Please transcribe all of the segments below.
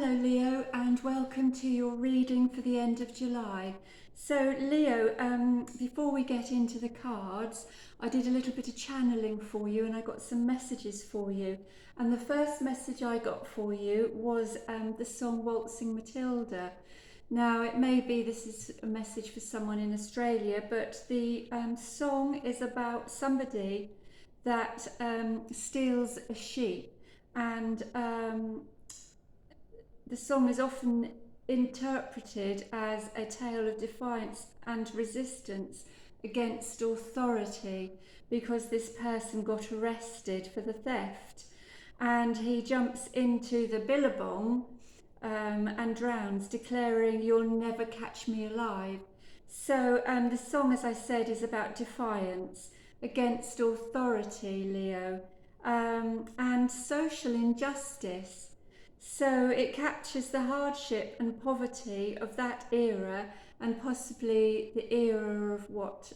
Hello Leo, and welcome to your reading for the end of July. So Leo, before we get into the cards, I did a little bit of channeling for you and I got some messages for you. And the first message I got for you was the song Waltzing Matilda. Now it may be this is a message for someone in Australia, but the song is about somebody that steals a sheep, and the song is often interpreted as a tale of defiance and resistance against authority, because this person got arrested for the theft and he jumps into the billabong and drowns, declaring, "You'll never catch me alive." So the song, as I said, is about defiance against authority, Leo, and social injustice. So it captures the hardship and poverty of that era, and possibly the era of what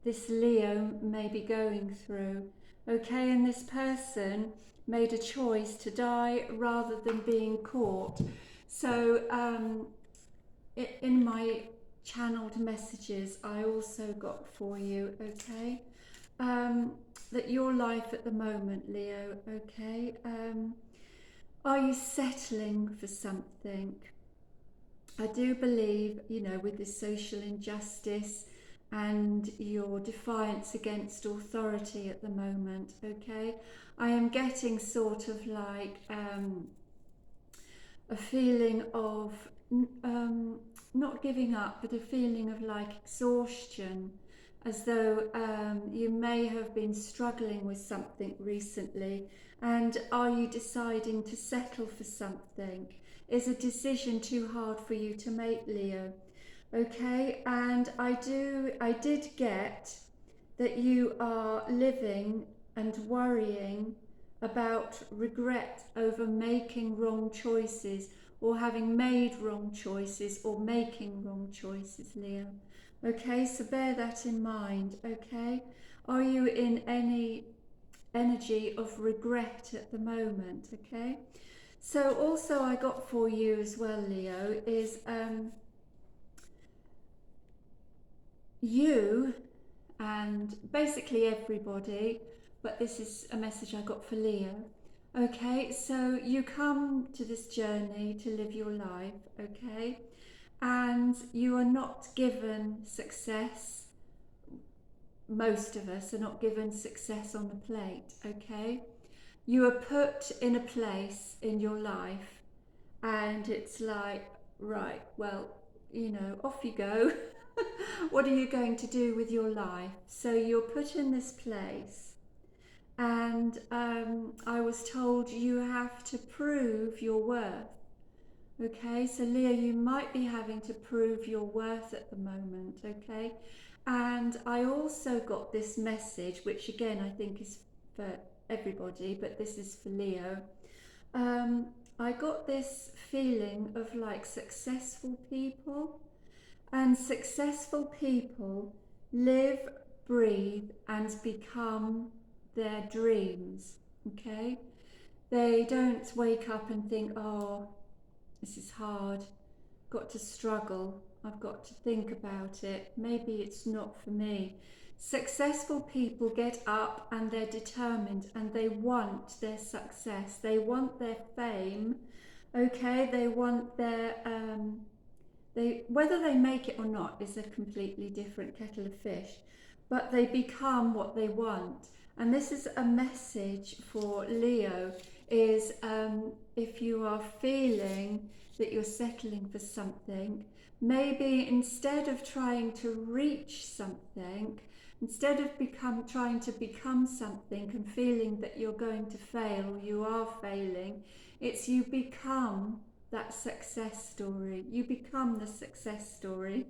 this Leo may be going through. Okay, and this person made a choice to die rather than being caught. So in my channeled messages I also got for you, okay, that your life at the moment, Leo, okay, are you settling for something? I do believe, you know, with this social injustice and your defiance against authority at the moment, okay, I am getting sort of like a feeling of not giving up, but a feeling of like exhaustion, as though you may have been struggling with something recently. And are you deciding to settle for something? Is a decision too hard for you to make, Leo? Okay, and I did get that you are living and worrying about regret over making wrong choices, or having made wrong choices, or making wrong choices, Leo. Okay, so bear that in mind, okay? Are you in any energy of regret at the moment, okay? So also I got for you as well, Leo, is you and basically everybody, but this is a message I got for Leo. Okay, so you come to this journey to live your life, okay, and you are not given success. Most of us are not given success on the plate, okay? You are put in a place in your life and it's like, right, well, you know, off you go. What are you going to do with your life? So you're put in this place, and I was told you have to prove your worth. Okay, so Leo, you might be having to prove your worth at the moment, okay? And I also got this message, which again I think is for everybody, but this is for Leo. I got this feeling of like successful people, and successful people live, breathe, and become their dreams, okay? They don't wake up and think, oh, this is hard, got to struggle, I've got to think about it, maybe it's not for me. Successful people get up and they're determined and they want their success, they want their fame, okay, they want their whether they make it or not is a completely different kettle of fish, but they become what they want. And this is a message for Leo, is if you are feeling that you're settling for something, maybe instead of trying to reach something, instead of trying to become something and feeling that you're going to fail or you are failing, it's you become that success story. You become the success story.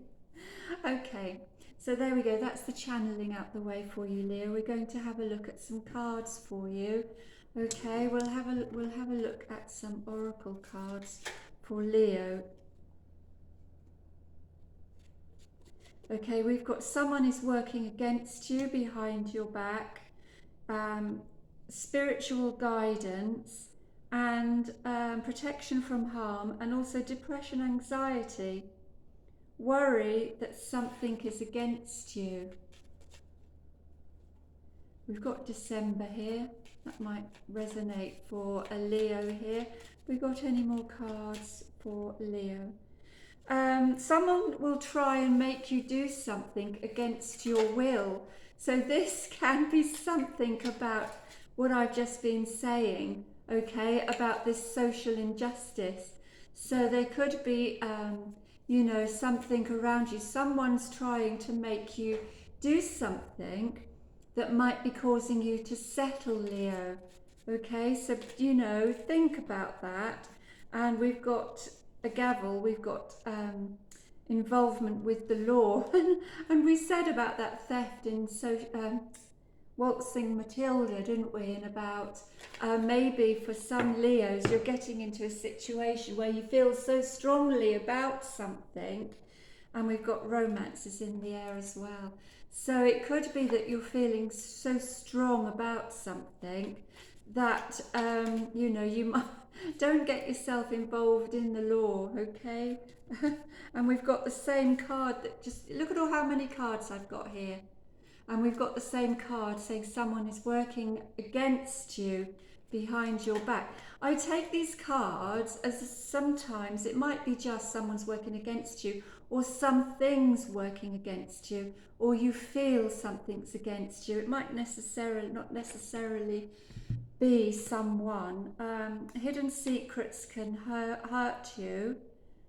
Okay, so there we go. That's the channeling out the way for you, Leo. We're going to have a look at some cards for you. Okay, we'll have a look at some oracle cards for Leo. Okay, we've got someone is working against you, behind your back, spiritual guidance, and protection from harm, and also depression, anxiety, worry that something is against you. We've got December here. That might resonate for a Leo here. We got any more cards for Leo? Someone will try and make you do something against your will. So this can be something about what I've just been saying, okay, about this social injustice. So there could be, you know, something around you. Someone's trying to make you do something that might be causing you to settle, Leo. Okay, so, you know, think about that. And we've got a gavel, we've got involvement with the law. And we said about that theft in Waltzing Matilda, didn't we? And about maybe for some Leos, you're getting into a situation where you feel so strongly about something. And we've got romances in the air as well. So it could be that you're feeling so strong about something that, you know, you might, don't get yourself involved in the law, okay? And we've got the same card that just, look at all how many cards I've got here. And we've got the same card saying someone is working against you behind your back. I take these cards as sometimes it might be just someone's working against you, or something's working against you, or you feel something's against you. It might not necessarily be someone. Hidden secrets can hurt you.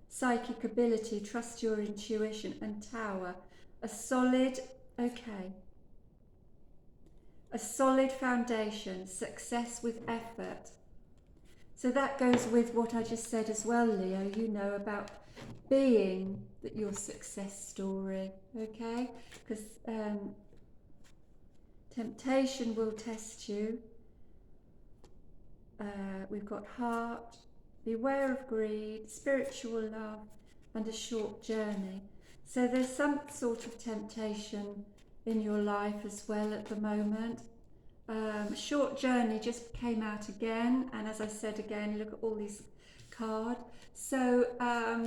Psychic ability, trust your intuition, and Tower. A solid foundation, success with effort. So that goes with what I just said as well, Leo, you know, about being your success story, okay? Because temptation will test you. We've got heart, beware of greed, spiritual love, and a short journey. So there's some sort of temptation in your life as well at the moment. Short journey just came out again, and as I said again, look at all these cards. So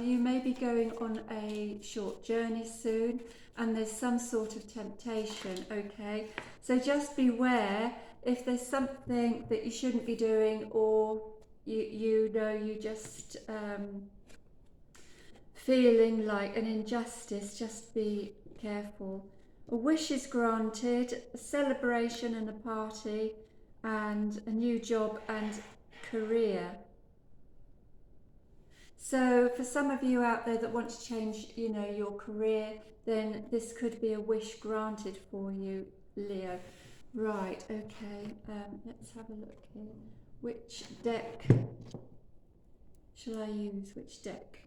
you may be going on a short journey soon, and there's some sort of temptation, okay? So just beware if there's something that you shouldn't be doing, or you know you just feeling like an injustice, just be careful. A wish is granted, a celebration and a party, and a new job and career. So for some of you out there that want to change, you know, your career, then this could be a wish granted for you, Leo. Right, okay, let's have a look here. Which deck shall I use? Which deck?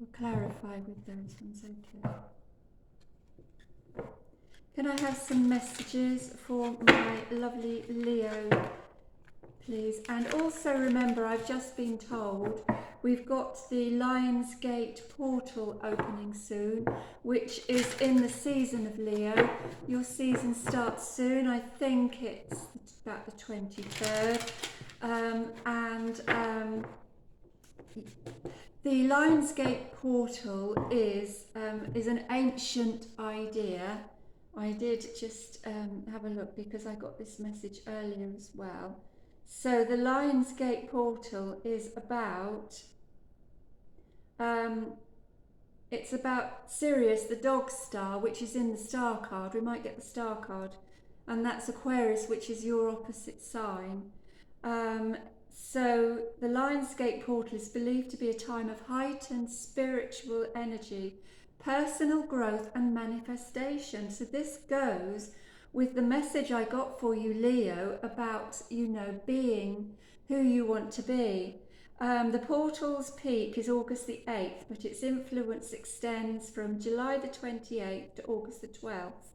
We'll clarify with those ones, okay. Can I have some messages for my lovely Leo, please? And also remember, I've just been told we've got the Lionsgate portal opening soon, which is in the season of Leo. Your season starts soon. I think it's about the 23rd. The Lionsgate portal is an ancient idea. I did just have a look because I got this message earlier as well. So the Lionsgate portal is about, it's about Sirius, the dog star, which is in the star card. We might get the star card. And that's Aquarius, which is your opposite sign. So the Lionsgate portal is believed to be a time of heightened spiritual energy, personal growth and manifestation. So this goes with the message I got for you, Leo, about, you know, being who you want to be. The portal's peak is August the 8th, but its influence extends from July the 28th to August the 12th.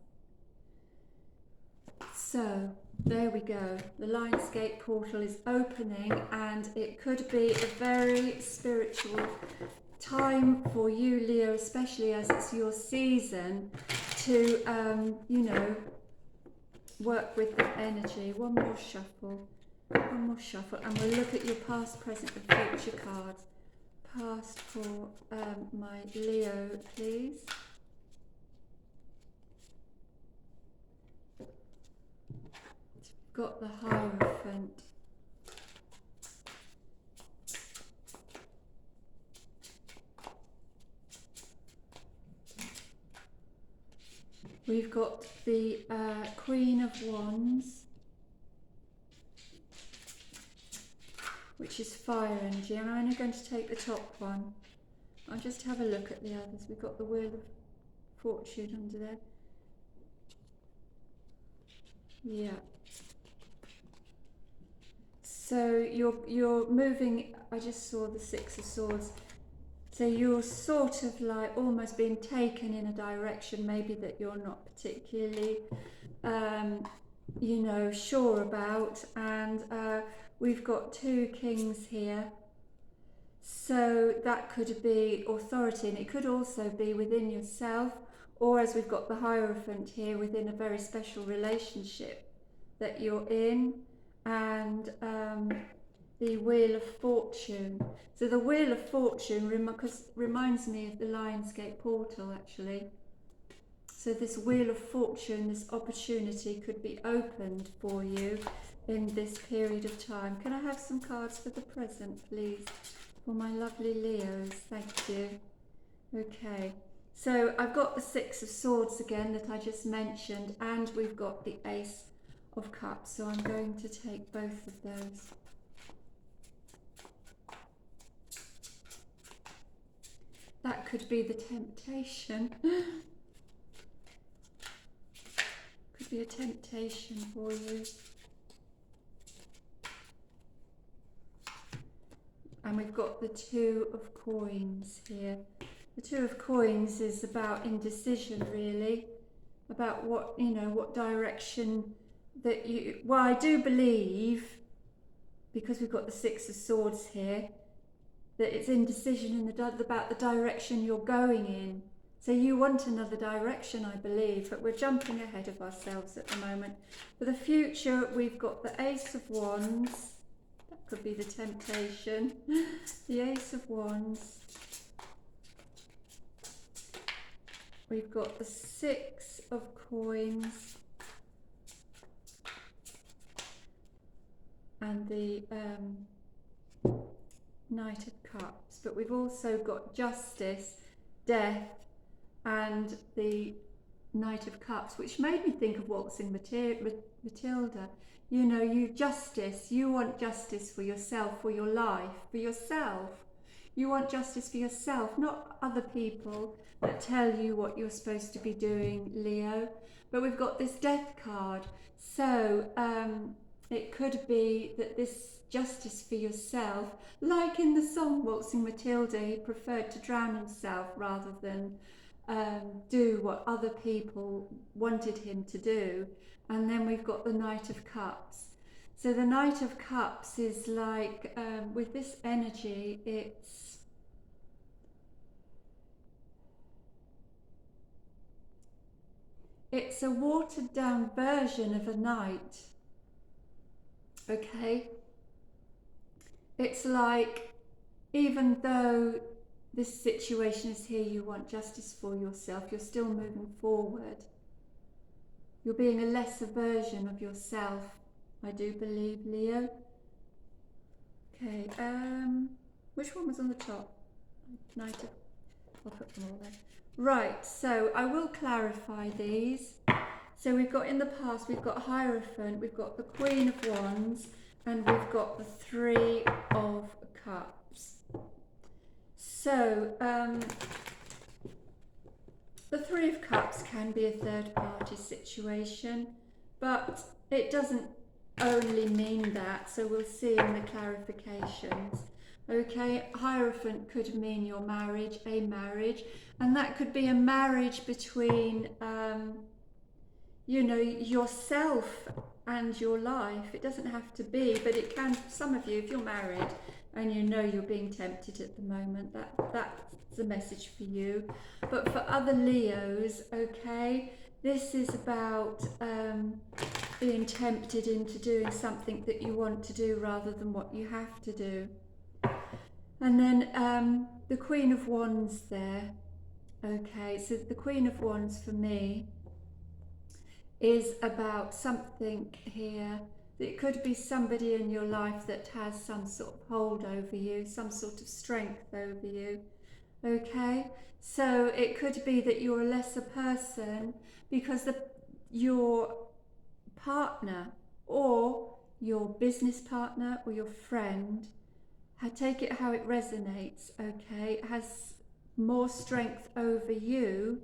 So there we go. The Lionsgate portal is opening, and it could be a very spiritual time for you, Leo, especially as it's your season, to, you know, work with the energy. One more shuffle, and we'll look at your past, present and future cards. Past for my Leo, please. Got the Hierophant. We've got the Queen of Wands, which is fire energy. I'm only going to take the top one. I'll just have a look at the others. We've got the Wheel of Fortune under there. Yeah. So you're moving. I just saw the Six of Swords. So you're sort of like almost being taken in a direction maybe that you're not particularly, you know, sure about. And we've got two kings here. So that could be authority, and it could also be within yourself, or as we've got the Hierophant here, within a very special relationship that you're in. And the Wheel of Fortune. So the Wheel of Fortune reminds me of the Lionsgate portal, actually. So this Wheel of Fortune, this opportunity could be opened for you in this period of time. Can I have some cards for the present, please, for my lovely Leos? Thank you. Okay, so I've got the Six of Swords again that I just mentioned, and we've got the Ace of Cups. So I'm going to take both of those. That could be the temptation. Could be a temptation for you. And we've got the Two of Coins here. The Two of Coins is about indecision, really. About what, you know, what direction that you... Well, I do believe, because we've got the Six of Swords here, that it's indecision in about the direction you're going in. So you want another direction, I believe, but we're jumping ahead of ourselves at the moment. For the future, we've got the Ace of Wands. That could be the temptation. The Ace of Wands. We've got the Six of Coins. And the Knight of Cups, but we've also got Justice, Death, and the Knight of Cups, which made me think of Waltzing Matilda. You know, you want justice for yourself, for your life, for yourself. You want justice for yourself, not other people that tell you what you're supposed to be doing, Leo. But we've got this Death card, so it could be that this justice for yourself, like in the song Waltzing Matilda, he preferred to drown himself rather than do what other people wanted him to do. And then we've got the Knight of Cups. So the Knight of Cups is like, with this energy, it's a watered down version of a knight. Okay? It's like, even though this situation is here, you want justice for yourself, you're still moving forward. You're being a lesser version of yourself, I do believe, Leo. Okay, which one was on the top? Knight of... I'll put them all there. Right, so I will clarify these. So we've got, in the past, we've got Hierophant, we've got the Queen of Wands, and we've got the Three of Cups. So, the Three of Cups can be a third-party situation, but it doesn't only mean that, so we'll see in the clarifications. Okay, Hierophant could mean your marriage, a marriage, and that could be a marriage between, you know, yourself and your life. It doesn't have to be, but it can, some of you, if you're married, and you know you're being tempted at the moment. That's a message for you. But for other Leos, okay, this is about being tempted into doing something that you want to do rather than what you have to do. And then the Queen of Wands there. Okay, so the Queen of Wands for me is about something here. It could be somebody in your life that has some sort of hold over you, some sort of strength over you. Okay, so it could be that you're a lesser person because your partner or your business partner or your friend, take it how it resonates, okay, has more strength over you,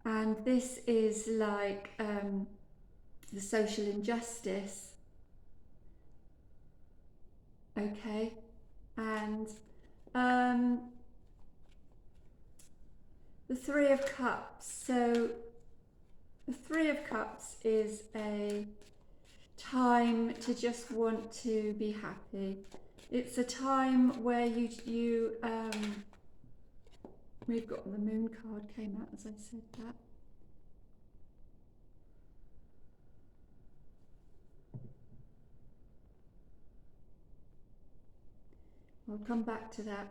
and this is like the social injustice, okay, and the Three of Cups. So the Three of Cups is a time to just want to be happy. It's a time where we've got the Moon card came out as I said that. I'll come back to that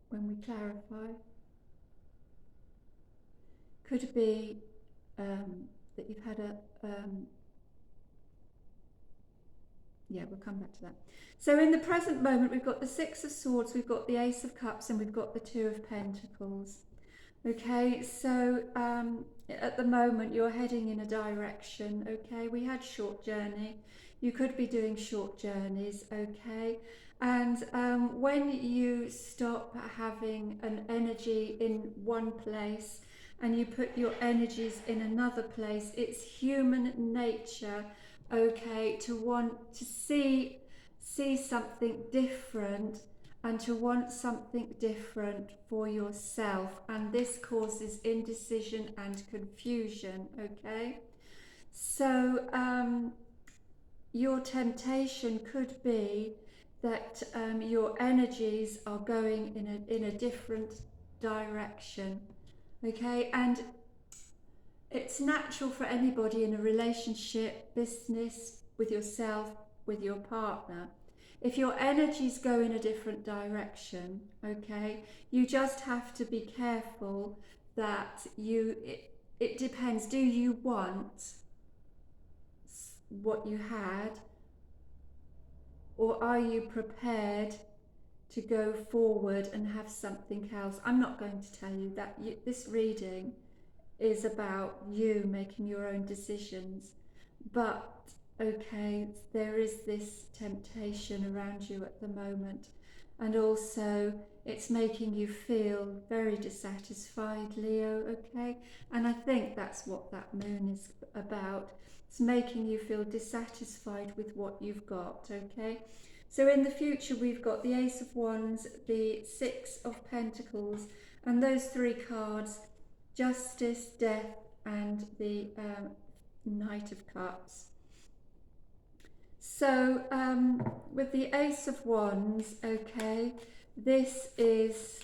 when we clarify. Could be that you've had yeah, we'll come back to that. So in the present moment, we've got the Six of Swords, we've got the Ace of Cups, and we've got the Two of Pentacles. Okay, so at the moment you're heading in a direction. Okay, we had short journey. You could be doing short journeys. Okay, and when you stop having an energy in one place and you put your energies in another place, it's human nature, okay, to want to see something different and to want something different for yourself, and this causes indecision and confusion. Okay, so your temptation could be that your energies are going in a different direction. Okay, and it's natural for anybody in a relationship, business, with yourself, with your partner. If your energies go in a different direction, okay, you just have to be careful that it depends. Do you want what you had, or are you prepared to go forward and have something else? I'm not going to tell you that. This reading is about you making your own decisions, but okay, there is this temptation around you at the moment, and also it's making you feel very dissatisfied, Leo. Okay, and I think that's what that moon is about. It's making you feel dissatisfied with what you've got. Okay, so in the future we've got the Ace of Wands, the Six of Pentacles, and those three cards: Justice, Death, and the Knight of Cups. So with the Ace of Wands, okay, this is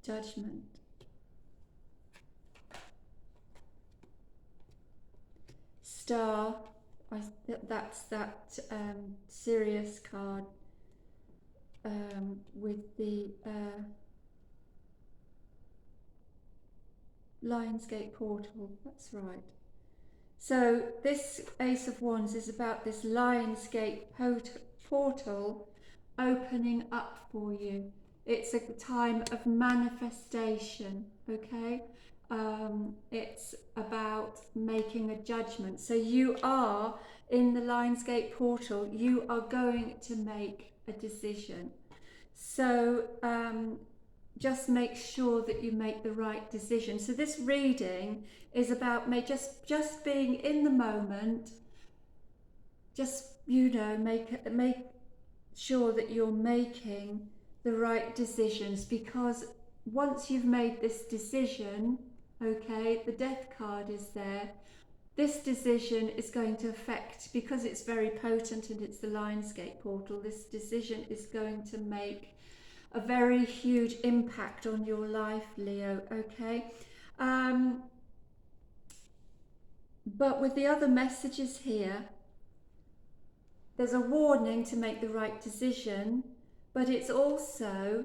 Judgment. Star, that's that Sirius card with the Lionsgate portal, that's right. So this Ace of Wands is about this Lionsgate portal opening up for you. It's a time of manifestation, okay? It's about making a judgment. So you are in the Lionsgate portal, you are going to make a decision. So just make sure that you make the right decision. So this reading is about just being in the moment, just, you know, make sure that you're making the right decisions, because once you've made this decision, okay, the Death card is there, this decision is going to affect, because it's very potent and it's the Lionsgate portal, this decision is going to make a very huge impact on your life, Leo, okay? But with the other messages here, there's a warning to make the right decision, but it's also,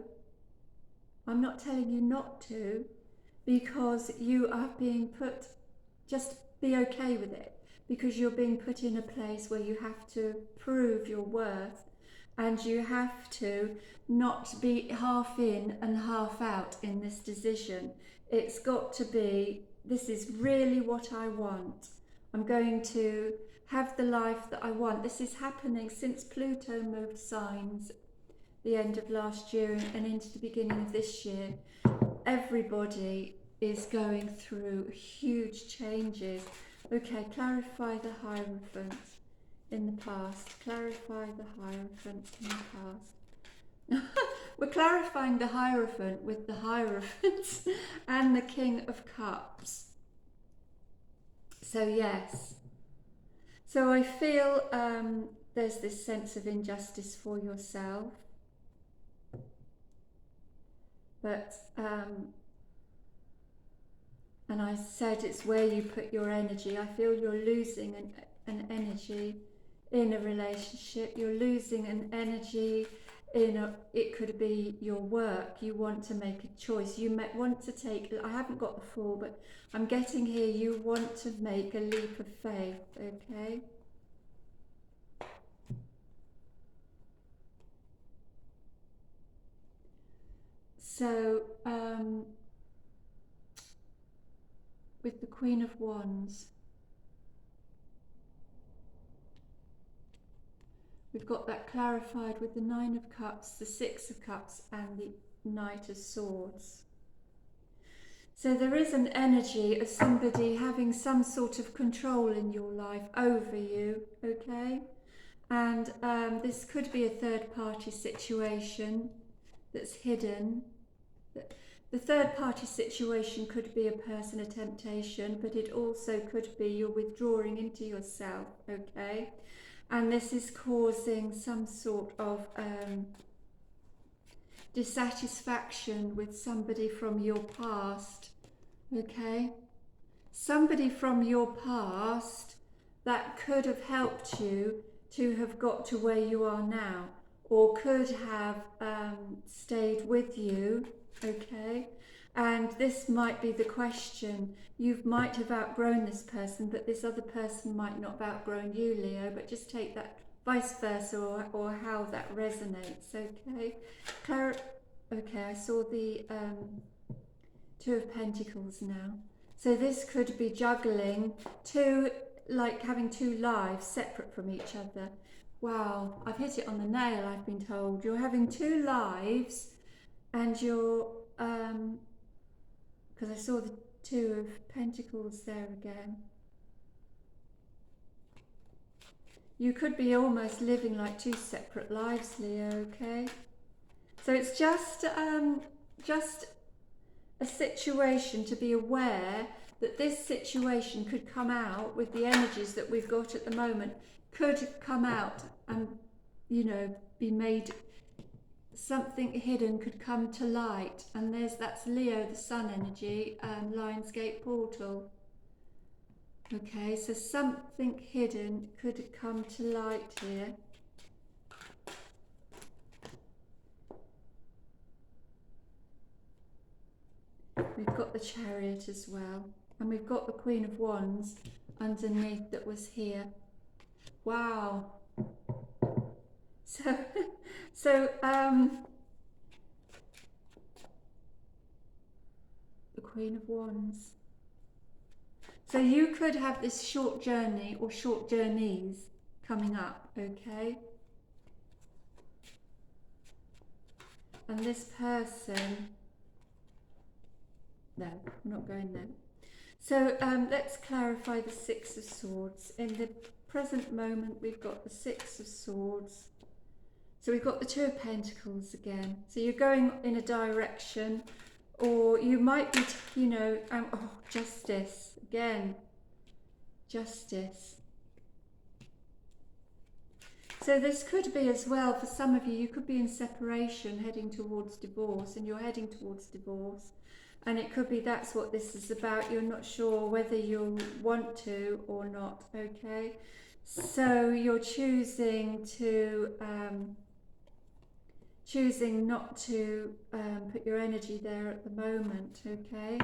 I'm not telling you not to, because you are being put, just be okay with it, because you're being put in a place where you have to prove your worth, and you have to not be half in and half out in this decision. It's got to be, this is really what I want. I'm going to have the life that I want. This is happening since Pluto moved signs the end of last year and into the beginning of this year. Everybody is going through huge changes. Okay, clarify the Hierophant in the past. Clarify the Hierophant in the past. We're clarifying the Hierophant with the Hierophant and the King of Cups. So yes. So I feel there's this sense of injustice for yourself. But, and I said it's where you put your energy. I feel you're losing an energy in a relationship. You're losing an energy in a, it could be your work. You want to make a choice. You might want to take, I haven't got the full, but I'm getting here, you want to make a leap of faith, okay? So, with the Queen of Wands, we've got that clarified with the Nine of Cups, the Six of Cups, and the Knight of Swords. So there is an energy of somebody having some sort of control in your life over you, okay? And this could be a third-party situation that's hidden. The third-party situation could be a person, a temptation, but it also could be you're withdrawing into yourself, okay? And this is causing some sort of dissatisfaction with somebody from your past, okay? Somebody from your past that could have helped you to have got to where you are now, or could have stayed with you, okay? And this might be the question. You might have outgrown this person, but this other person might not have outgrown you, Leo, but just take that vice versa, or how that resonates, okay? Okay, I saw the Two of Pentacles now. So this could be juggling two, like having two lives separate from each other. Wow, I've hit it on the nail, I've been told. You're having two lives, and you're, because I saw the Two of Pentacles there again. You could be almost living like two separate lives, Leo, okay? So it's just a situation to be aware that this situation could come out with the energies that we've got at the moment, could come out and, you know, be made, something hidden could come to light. And that's Leo, the Sun energy, Lionsgate portal. Okay, so something hidden could come to light here. We've got the Chariot as well, and we've got the Queen of Wands underneath that was here. Wow. So the Queen of Wands. So you could have this short journey or short journeys coming up, okay? And this person, no, I'm not going there. So let's clarify the Six of Swords. In the present moment, we've got the Six of Swords. So we've got the Two of Pentacles again. So you're going in a direction, or you might be, you know, oh, Justice again. Justice. So this could be as well, for some of you, you could be in separation heading towards divorce, and you're heading towards divorce. And it could be that's what this is about. You're not sure whether you want to or not, okay? So you're choosing not to put your energy there at the moment, okay?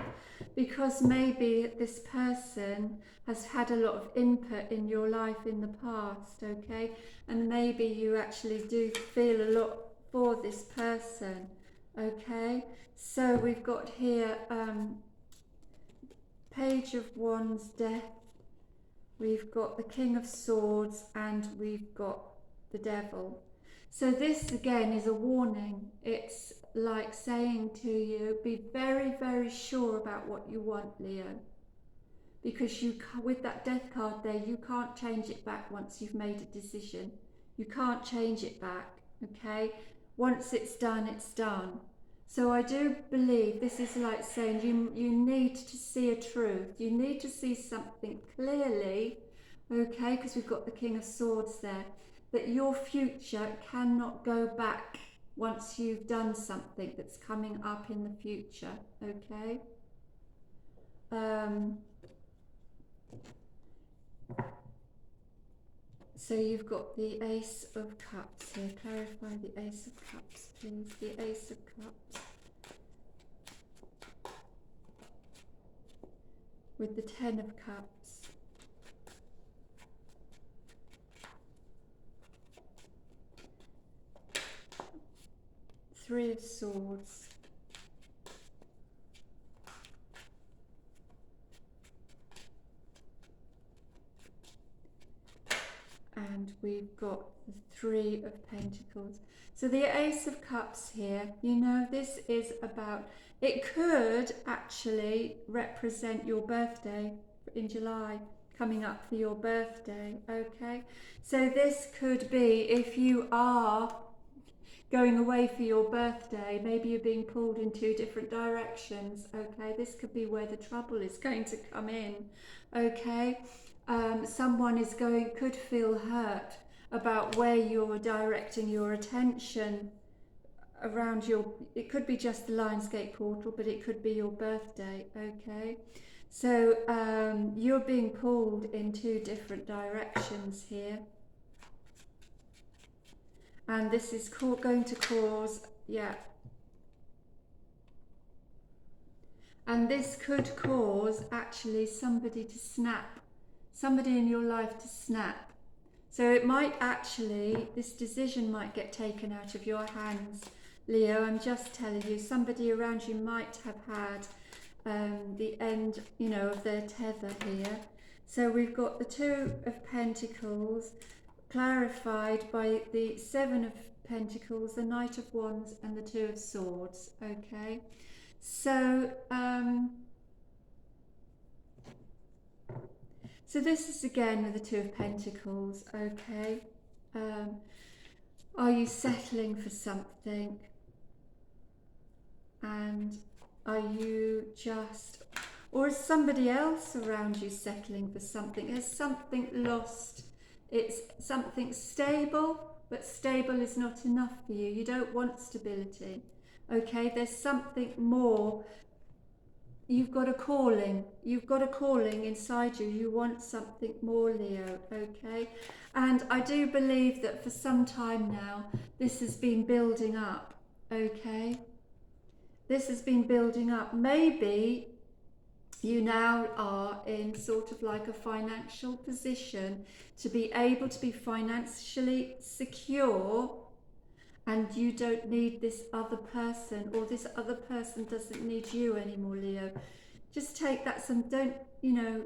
Because maybe this person has had a lot of input in your life in the past, okay? And maybe you actually do feel a lot for this person, okay? So we've got here Page of Wands, Death. We've got the King of Swords, and we've got the Devil. So this again is a warning. It's like saying to you, be very, very sure about what you want, Leo. Because with that Death card there, you can't change it back once you've made a decision. You can't change it back, okay? Once it's done, it's done. So I do believe this is like saying you need to see a truth. You need to see something clearly, okay? Because we've got the King of Swords there. That your future cannot go back once you've done something that's coming up in the future, okay? So you've got the Ace of Cups here. Clarify the Ace of Cups, please. The Ace of Cups. With the Ten of Cups. Three of Swords. And we've got the Three of Pentacles. So the Ace of Cups here, you know, this is about, it could actually represent your birthday in July, coming up for your birthday, okay? So this could be, if you are going away for your birthday, maybe you're being pulled in two different directions, okay? This could be where the trouble is going to come in, okay? Someone could feel hurt about where you're directing your attention around it could be just the Lionsgate portal, but it could be your birthday, okay? So you're being pulled in two different directions here. And this is going to cause, yeah. And this could cause actually somebody to snap. Somebody in your life to snap. So it might actually, this decision might get taken out of your hands, Leo. I'm just telling you, somebody around you might have had the end, you know, of their tether here. So we've got the Two of Pentacles, clarified by the Seven of Pentacles, the Knight of Wands, and the Two of Swords, okay? So, so this is again with the Two of Pentacles, okay? Are you settling for something? And are you just, or is somebody else around you settling for something? Has something lost? It's something stable, but stable is not enough for you. You don't want stability, okay? There's something more. You've got a calling. You've got a calling inside you. You want something more, Leo, okay? And I do believe that for some time now, this has been building up, okay? This has been building up. Maybe you now are in sort of like a financial position to be able to be financially secure, and you don't need this other person, or this other person doesn't need you anymore, Leo. Just take that, don't, you know,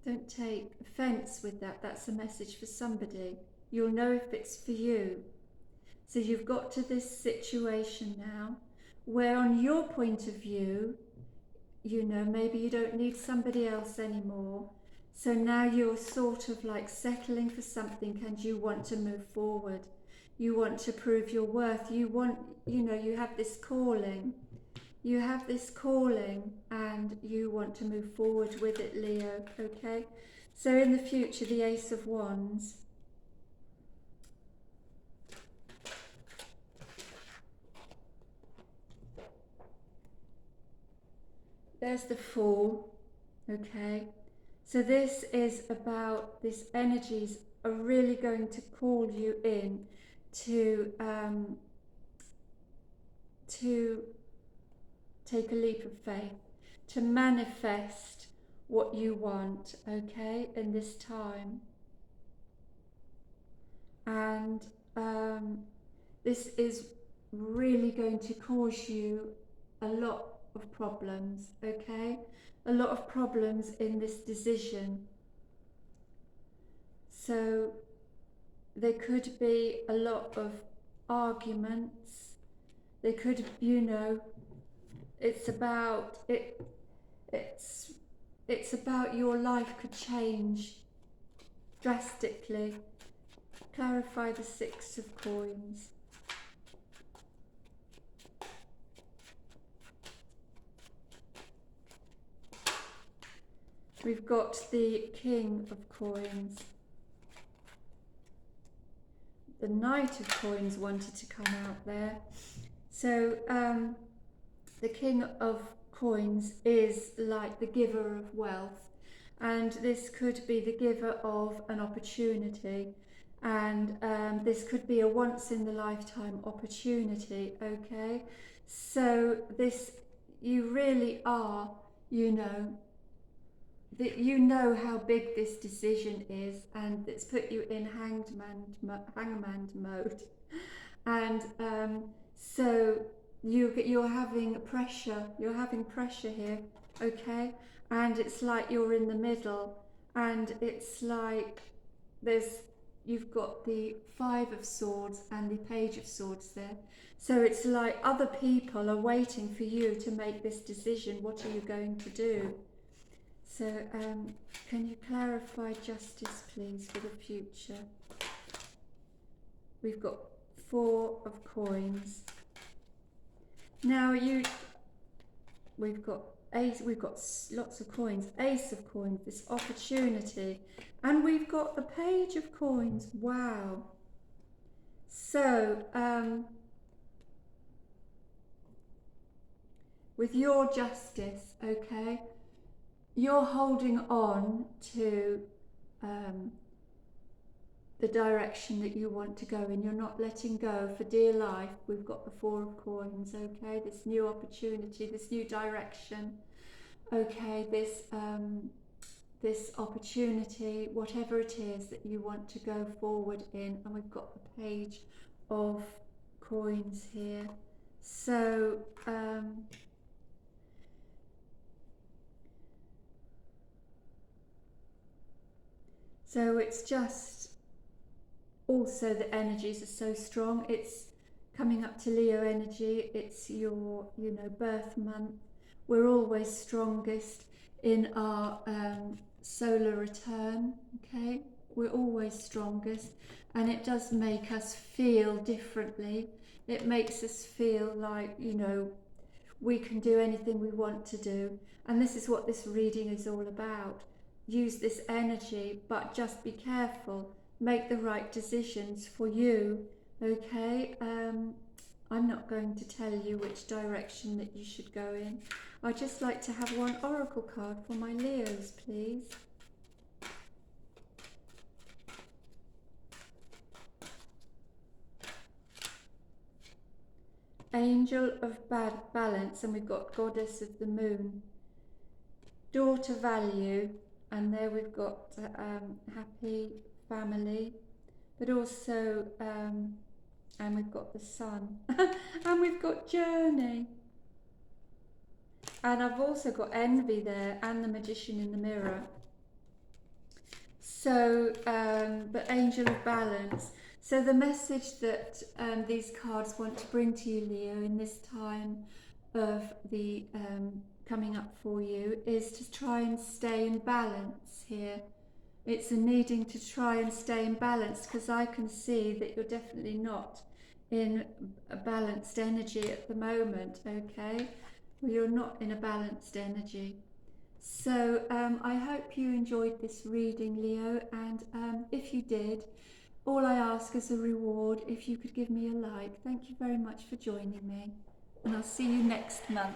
don't take offense with that. That's a message for somebody. You'll know if it's for you. So you've got to this situation now where, on your point of view, you know, maybe you don't need somebody else anymore. So now you're sort of like settling for something, and you want to move forward. You want to prove your worth. You want, you know, you have this calling. You have this calling and you want to move forward with it, Leo, okay? So in the future, the Ace of Wands. There's the Fool, okay? So this is about, this energies are really going to call you in to take a leap of faith, to manifest what you want, okay, in this time. And this is really going to cause you a lot of problems, okay? A lot of problems in this decision. So there could be a lot of arguments. There could, you know, it's about your life could change drastically. Clarify the Six of Coins. We've got the King of Coins. The Knight of Coins wanted to come out there. So the King of Coins is like the giver of wealth, and this could be the giver of an opportunity, and this could be a once in the lifetime opportunity, okay? So this, you really are, you know, that you know how big this decision is, and it's put you in hangman mode, and so you're having pressure. You're having pressure here, okay? And it's like you're in the middle, and it's like you've got the Five of Swords and the Page of Swords there. So it's like other people are waiting for you to make this decision. What are you going to do? So can you clarify justice, please, for the future? We've got Four of Coins. Now we've got Ace, we've got lots of coins, Ace of Coins, this opportunity, and we've got the Page of Coins. Wow. So with your justice, okay, you're holding on to the direction that you want to go in. You're not letting go for dear life. We've got the Four of Coins, okay, this new opportunity, this new direction, okay, this opportunity, whatever it is that you want to go forward in. And we've got the Page of Coins here. So so it's just also the energies are so strong. It's coming up to Leo energy. It's your, you know, birth month. We're always strongest in our solar return, okay? We're always strongest, and it does make us feel differently. It makes us feel like, you know, we can do anything we want to do. And this is what this reading is all about. Use this energy, but just be careful. Make the right decisions for you, okay? I'm not going to tell you which direction that you should go in. I'd just like to have one oracle card for my Leos, please. Angel of Balance, and we've got Goddess of the Moon. Daughter Value, and there we've got Happy Family, but also and we've got the Sun and we've got Journey, and I've also got Envy there and the Magician in the Mirror. So but Angel of Balance. So the message that these cards want to bring to you, Leo, in this time of the coming up for you is to try and stay in balance here. It's a needing to try and stay in balance, because I can see that you're definitely not in a balanced energy at the moment, okay? Well, you're not in a balanced energy. So I hope you enjoyed this reading, Leo, and if you did, all I ask as a reward, if you could give me a like. Thank you very much for joining me, and I'll see you next month.